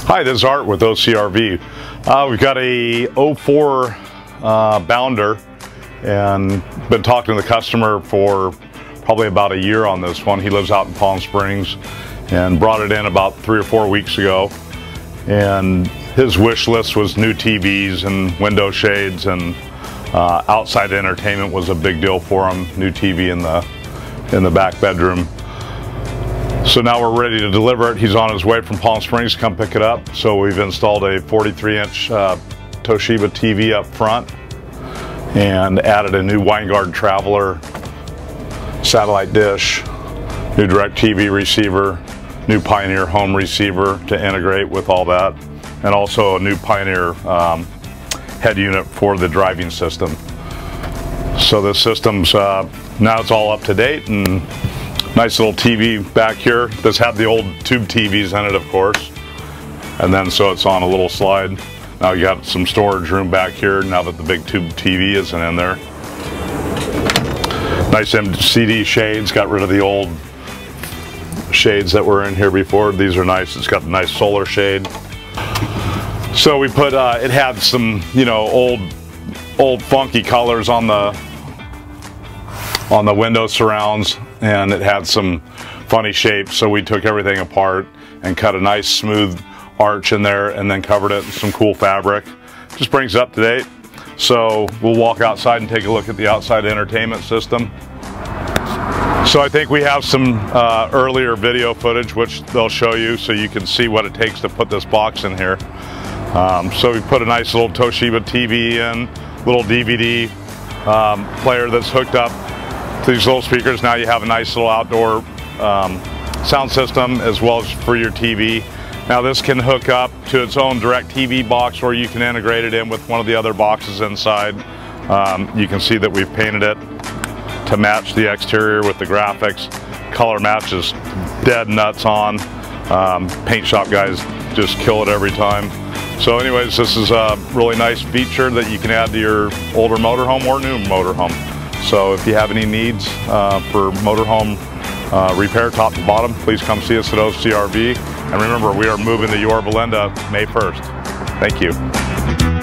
Hi, this is Art with OCRV. We've got a 04 Bounder and been talking to the customer for probably about a year on this one. He lives out in Palm Springs and brought it in about 3 or 4 weeks ago. And his wish list was new TVs and window shades, and outside entertainment was a big deal for him. New TV in the back bedroom. So now we're ready to deliver it. He's on his way from Palm Springs to come pick it up. So we've installed a 43-inch Toshiba TV up front and added a new Winegard Traveler satellite dish, new DirecTV receiver, new Pioneer home receiver to integrate with all that, and also a new Pioneer head unit for the driving system. So this system's now it's all up to date, and nice little TV back here. This had the old tube TVs in it, of course, and then so it's on a little slide. Now you got some storage room back here now that the big tube TV isn't in there. Nice MCD shades, got rid of the old shades that were in here before. These are nice. It's got a nice solar shade. So we put, it had some, you know, old funky colors on the window surrounds, and it had some funny shapes, so we took everything apart and cut a nice smooth arch in there and then covered it in some cool fabric. Just brings it up to date. So we'll walk outside and take a look at the outside entertainment system. So I think we have some earlier video footage which they'll show you so you can see what it takes to put this box in here. So we put a nice little Toshiba TV in, little DVD player that's hooked up to these little speakers. Now you have a nice little outdoor sound system as well as for your TV. Now this can hook up to its own DirecTV box, or you can integrate it in with one of the other boxes inside. You can see that we've painted it to match the exterior with the graphics. Color match is dead nuts on. Paint shop guys just kill it every time. So anyways, this is a really nice feature that you can add to your older motorhome or new motorhome. So if you have any needs for motorhome repair top to bottom, please come see us at OCRV. And remember, we are moving to Yorba Linda May 1st. Thank you.